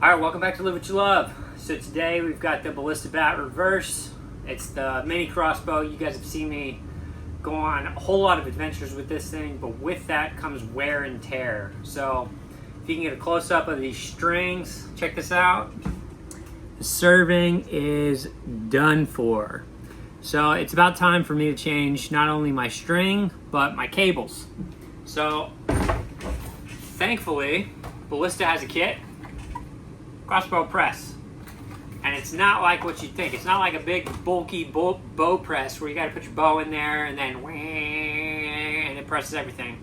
Alright, welcome back to Live What You Love. So today we've got the Ballista bat reverse. It's the mini crossbow. You guys have seen me go on a whole lot of adventures with this thing, but with that comes wear and tear. So if you can get a close-up of these strings, check this out. The serving is done for. So it's about time for me to change not only my string, but my cables. So thankfully, Ballista has a kit. Crossbow press, and it's not like what you think. It's not like a big bulky bow press where you got to put your bow in there and then and it presses everything.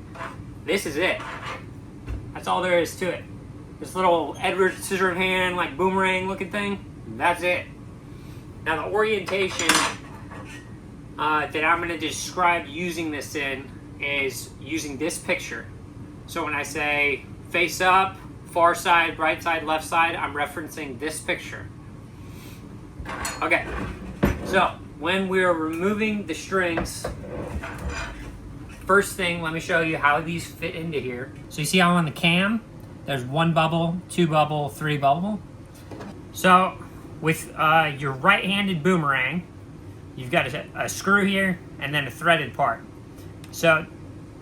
This is it. That's all there is to it. This little Edward Scissorhand like boomerang looking thing, that's it. Now the orientation that I'm going to describe using this in is using this picture. So when I say face up, far side, right side, left side, I'm referencing this picture. Okay, so when we're removing the strings, first thing, let me show you how these fit into here. So you see how on the cam, there's 1 bubble, 2 bubble, 3 bubble. So with your right-handed boomerang, you've got a screw here and then a threaded part. So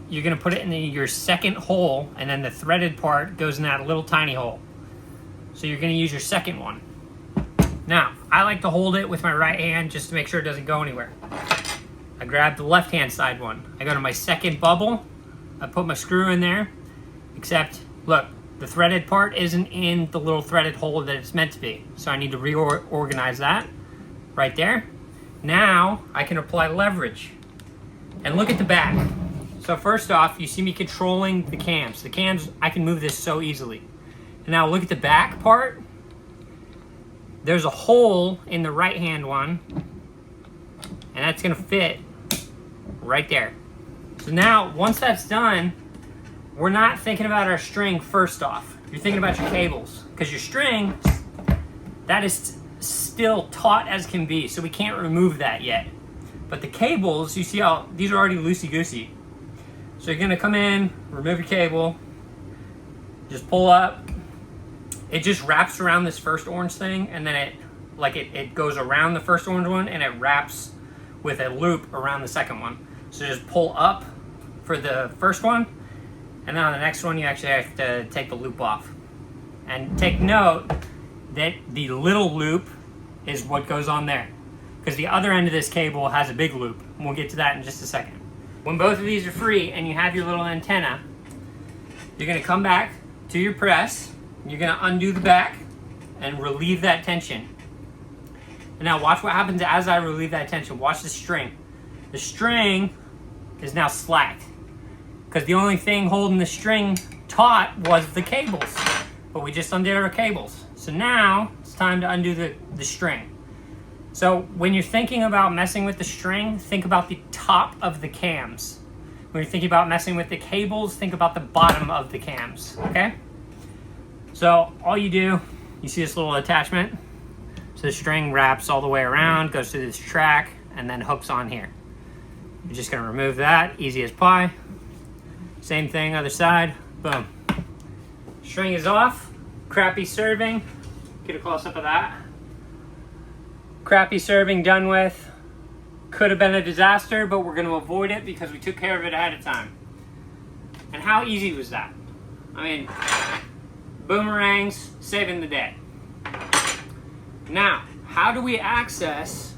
you're going to put it in your second hole, and then the threaded part goes in that little tiny hole. So you're going to use your second one. Now, I like to hold it with my right hand just to make sure it doesn't go anywhere. I grab the left-hand side one. I go to my second bubble. I put my screw in there, except, look, the threaded part isn't in the little threaded hole that it's meant to be. So I need to reorganize that right there. Now, I can apply leverage. And look at the back. So first off, you see me controlling the cams. The cams, I can move this so easily. And now look at the back part. There's a hole in the right-hand one, and that's gonna fit right there. So now, once that's done, we're not thinking about our string first off. You're thinking about your cables, because your string, that is still taut as can be, so we can't remove that yet. But the cables, you see how these are already loosey-goosey. So you're gonna come in, remove your cable, just pull up. It just wraps around this first orange thing, and then it goes around the first orange one, and it wraps with a loop around the second one. So just pull up for the first one, and then on the next one you actually have to take the loop off. And take note that the little loop is what goes on there, because the other end of this cable has a big loop, and we'll get to that in just a second. When both of these are free and you have your little antenna, you're going to come back to your press, you're going to undo the back and relieve that tension. And now watch what happens as I relieve that tension. Watch the string. The string is now slacked, because the only thing holding the string taut was the cables, but we just undid our cables. So now it's time to undo the string. So when you're thinking about messing with the string, think about the top of the cams. When you're thinking about messing with the cables, think about the bottom of the cams, okay? So all you do, you see this little attachment? So the string wraps all the way around, goes through this track, and then hooks on here. You're just gonna remove that, easy as pie. Same thing, other side, boom. String is off, crappy serving. Get a close-up of that. Crappy serving done with. Could have been a disaster, but we're going to avoid it because we took care of it ahead of time. And how easy was that? I mean, boomerangs saving the day. Now, how do we access?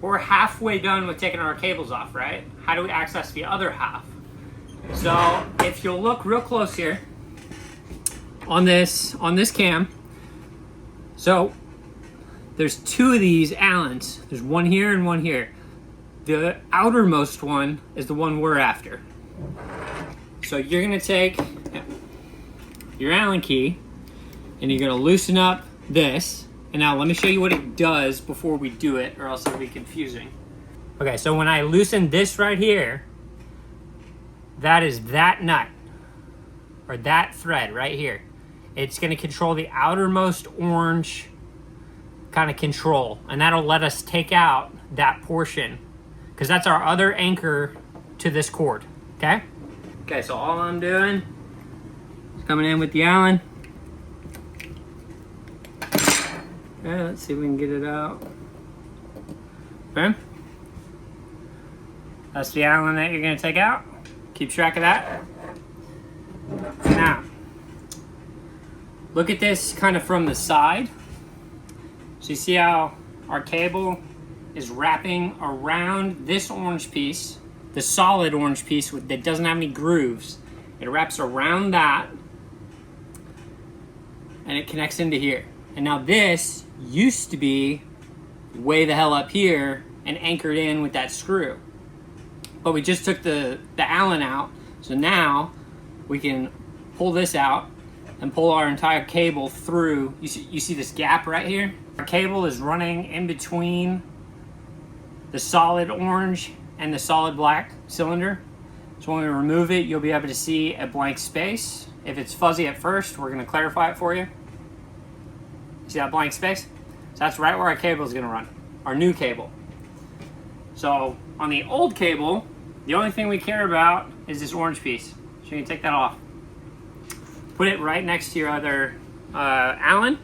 We're halfway done with taking our cables off, right? How do we access the other half? So if you'll look real close here on this cam, so there's 2 of these Allens. There's one here and one here. The outermost one is the one we're after. So you're gonna take your Allen key and you're gonna loosen up this. And now let me show you what it does before we do it, or else it'll be confusing. Okay, so when I loosen this right here, that is that nut, or that thread right here. It's gonna control the outermost orange kind of control, and that'll let us take out that portion, because that's our other anchor to this cord, okay? Okay, so all I'm doing is coming in with the Allen, Okay, let's see if we can get it out. Okay. That's the Allen that you're going to take out. Keep track of that. Now, look at this kind of from the side. So you see how our cable is wrapping around this orange piece, the solid orange piece that doesn't have any grooves. It wraps around that and it connects into here. And now this used to be way the hell up here and anchored in with that screw. But we just took the Allen out, so now we can pull this out and pull our entire cable through. You see this gap right here? Our cable is running in between the solid orange and the solid black cylinder. So when we remove it, you'll be able to see a blank space. If it's fuzzy at first, we're gonna clarify it for you. See that blank space? So that's right where our cable is gonna run, our new cable. So on the old cable, the only thing we care about is this orange piece. So you can take that off. Put it right next to your other Allen,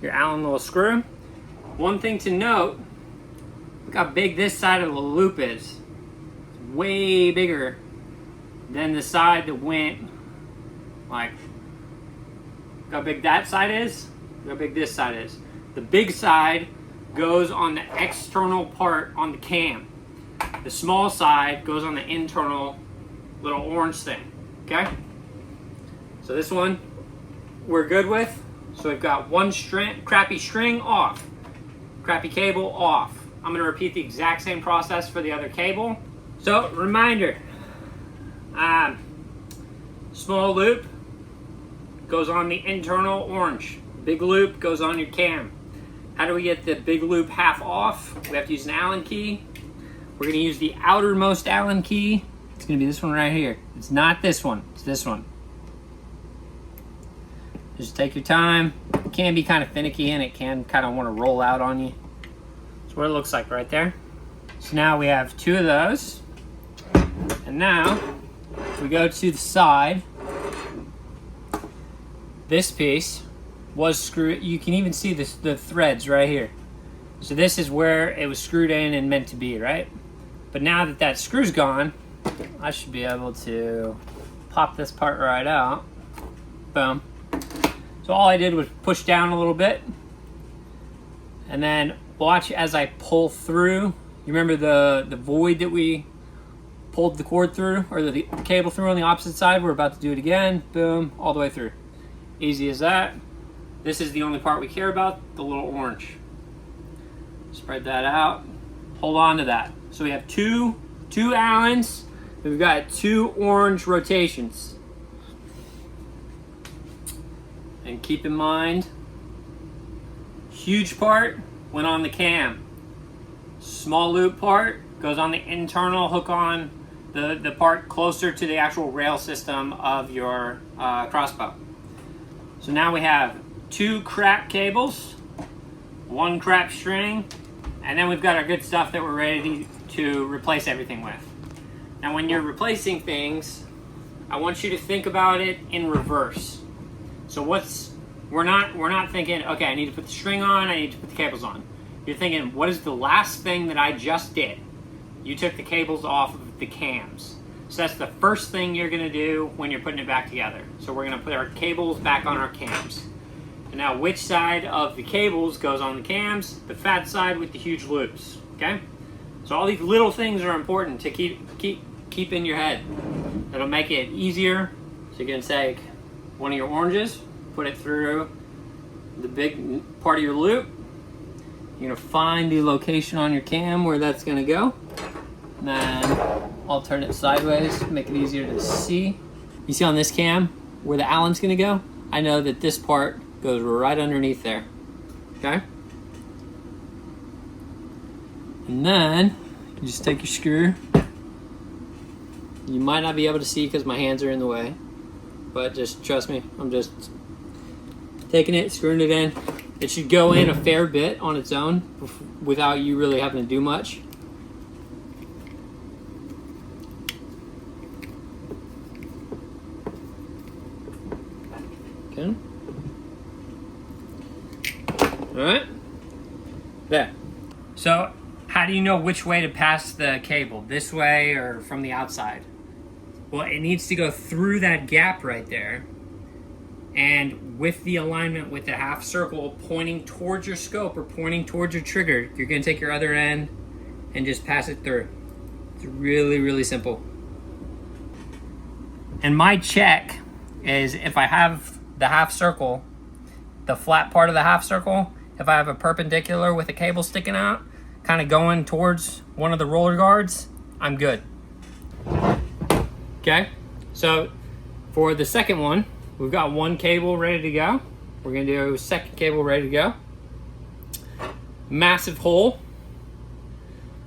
your Allen little screw. One thing to note, look how big this side of the loop is. It's way bigger than the side that went, like, look how big that side is, look how big this side is. The big side goes on the external part on the cam. The small side goes on the internal little orange thing, okay? So this one we're good with. So we've got one crappy string off, crappy cable off. I'm gonna repeat the exact same process for the other cable. So reminder, small loop goes on the internal orange. Big loop goes on your cam. How do we get the big loop half off? We have to use an Allen key. We're gonna use the outermost Allen key. It's gonna be this one right here. It's not this one, it's this one. Just take your time. It can be kind of finicky and it can kind of want to roll out on you. That's what it looks like right there. So now we have two of those. And now, if we go to the side, this piece was screwed. You can even see the threads right here. So this is where it was screwed in and meant to be, right? But now that that screw's gone, I should be able to pop this part right out. Boom. So all I did was push down a little bit and then watch as I pull through. You remember the void that we pulled the cord through, or the cable through on the opposite side? We're about to do it again. Boom, all the way through. Easy as that. This is the only part we care about, the little orange. Spread that out. Hold on to that. So we have two Allens. We've got two orange rotations. And keep in mind, huge part went on the cam. Small loop part goes on the internal hook on the part closer to the actual rail system of your Crossbow. So now we have two crap cables, one crap string, and then we've got our good stuff that we're ready to replace everything with. Now when you're replacing things, I want you to think about it in reverse. So we're not thinking, okay, I need to put the string on, I need to put the cables on. You're thinking, what is the last thing that I just did? You took the cables off of the cams. So that's the first thing you're gonna do when you're putting it back together. So we're gonna put our cables back on our cams. And now which side of the cables goes on the cams? The fat side with the huge loops, okay? So all these little things are important to keep in your head. It'll make it easier. So you're gonna take one of your oranges, put it through the big part of your loop. You're gonna find the location on your cam where that's gonna go. And then I'll turn it sideways, make it easier to see. You see on this cam where the Allen's gonna go? I know that this part goes right underneath there, okay? And then you just take your screw. You might not be able to see because my hands are in the way, but just trust me, I'm just taking it, screwing it in. It should go in a fair bit on its own without you really having to do much. Okay. All right, there. So how do you know which way to pass the cable? This way or from the outside? Well, it needs to go through that gap right there. And with the alignment with the half circle pointing towards your scope or pointing towards your trigger, you're gonna take your other end and just pass it through. It's really, really simple. And my check is if I have the half circle, the flat part of the half circle, if I have a perpendicular with a cable sticking out, kind of going towards one of the roller guards, I'm good. Okay, so for the second one, we've got one cable ready to go. We're gonna do a second cable ready to go. Massive hole.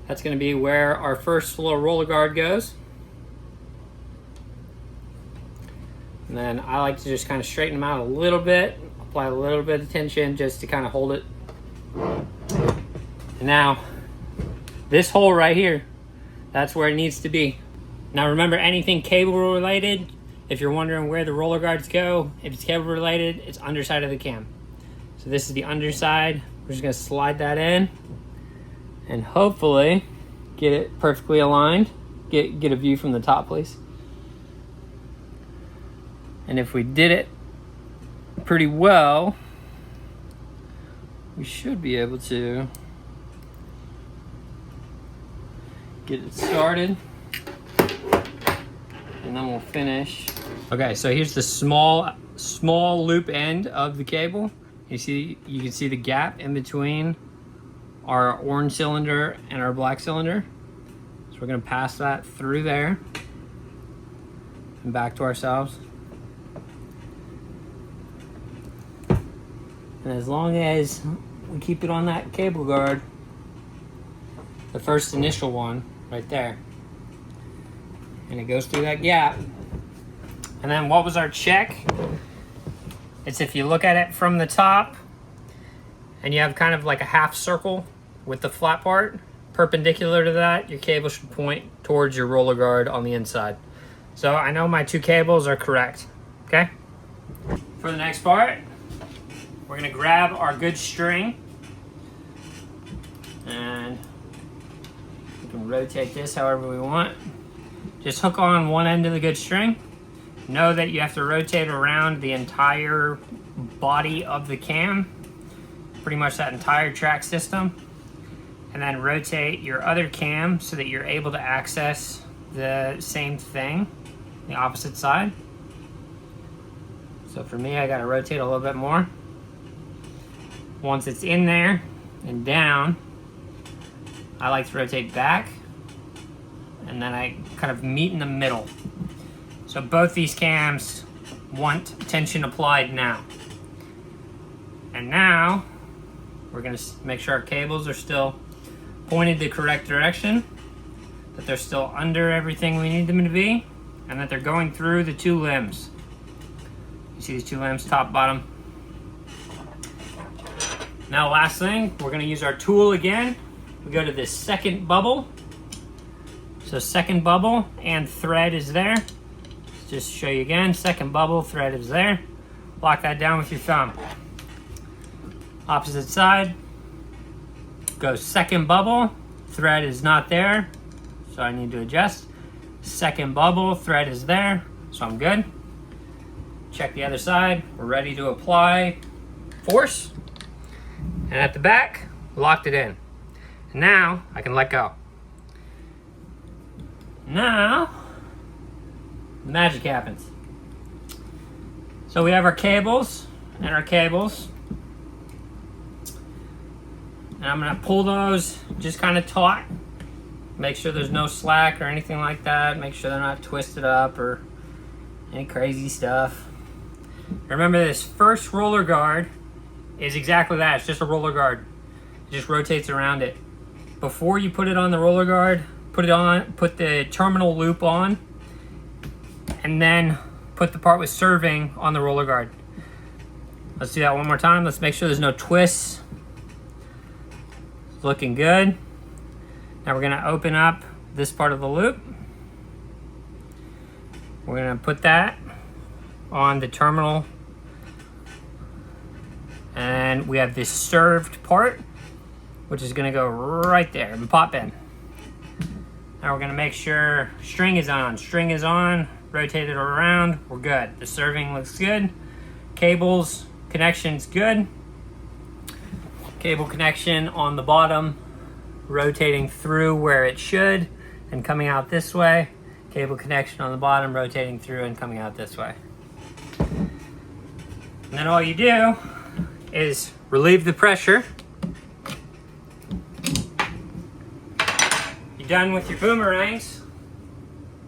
That's gonna be where our first little roller guard goes. And then I like to just kind of straighten them out a little bit, apply a little bit of tension just to kind of hold it. And now, this hole right here, that's where it needs to be. Now remember, anything cable related, if you're wondering where the roller guards go, if it's cable related, it's underside of the cam. So this is the underside. We're just gonna slide that in and hopefully get it perfectly aligned. Get a view from the top, please. And if we did it pretty well, we should be able to get it started. And then we'll finish. Okay, so here's the small loop end of the cable. You can see the gap in between our orange cylinder and our black cylinder. So we're gonna pass that through there and back to ourselves. And as long as we keep it on that cable guard, the first initial one right there, and it goes through that gap. And then what was our check? It's if you look at it from the top and you have kind of like a half circle with the flat part, perpendicular to that, your cable should point towards your roller guard on the inside. So I know my two cables are correct, okay? For the next part, we're gonna grab our good string and we can rotate this however we want. Just hook on one end of the good string. Know that you have to rotate around the entire body of the cam, pretty much that entire track system, and then rotate your other cam so that you're able to access the same thing, the opposite side. So for me, I gotta rotate a little bit more. Once it's in there and down, I like to rotate back, and then I kind of meet in the middle. So both these cams want tension applied now. And now, we're gonna make sure our cables are still pointed the correct direction, that they're still under everything we need them to be, and that they're going through the two limbs. You see these two limbs, top, bottom. Now last thing, we're gonna use our tool again. We go to this second bubble. So second bubble and thread is there. Just show you again, second bubble, thread is there. Lock that down with your thumb. Opposite side, go second bubble, thread is not there, so I need to adjust. Second bubble, thread is there, so I'm good. Check the other side, we're ready to apply force. And at the back, locked it in. And now, I can let go. Now, magic happens. So we have our cables and our cables. And I'm gonna pull those just kind of taut. Make sure there's no slack or anything like that. Make sure they're not twisted up or any crazy stuff. Remember, this first roller guard is exactly that. It's just a roller guard. It just rotates around it. Before you put it on the roller guard, put the terminal loop on, and then put the part with serving on the roller guard. Let's do that one more time. Let's make sure there's no twists. It's looking good. Now we're gonna open up this part of the loop. We're gonna put that on the terminal, And we have this served part, which is gonna go right there and pop in. Now we're gonna make sure string is on. String is on, rotate it around, we're good. The serving looks good. Cables, connection's good. Cable connection on the bottom, rotating through where it should and coming out this way. Cable connection on the bottom, rotating through and coming out this way. And then all you do is relieve the pressure. You're done with your boomerangs,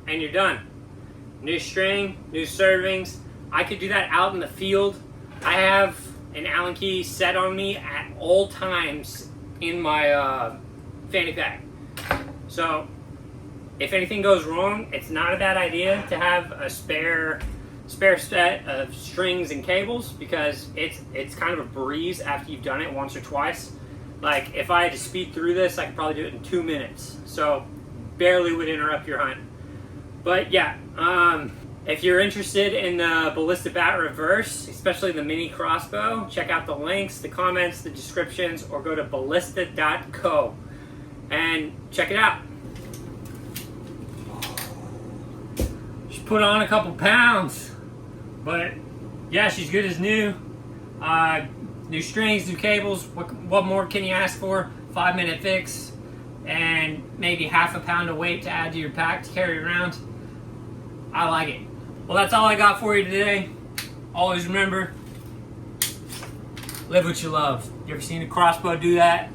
and you're done. New string, new servings. I could do that out in the field. I have an Allen key set on me at all times in my fanny pack. So if anything goes wrong, it's not a bad idea to have a spare set of strings and cables, because it's kind of a breeze after you've done it once or twice. Like if I had to speed through this, I could probably do it in 2 minutes. So barely would interrupt your hunt. But yeah, if you're interested in the Ballista Bat Reverse, especially the mini crossbow, check out the links, the comments, the descriptions, or go to ballista.co and check it out. She put on a couple pounds, but yeah, she's good as new. New strings, new cables. What more can you ask for? 5-minute fix and maybe half a pound of weight to add to your pack to carry around. I like it. Well, that's all I got for you today. Always remember, live what you love. You ever seen a crossbow do that?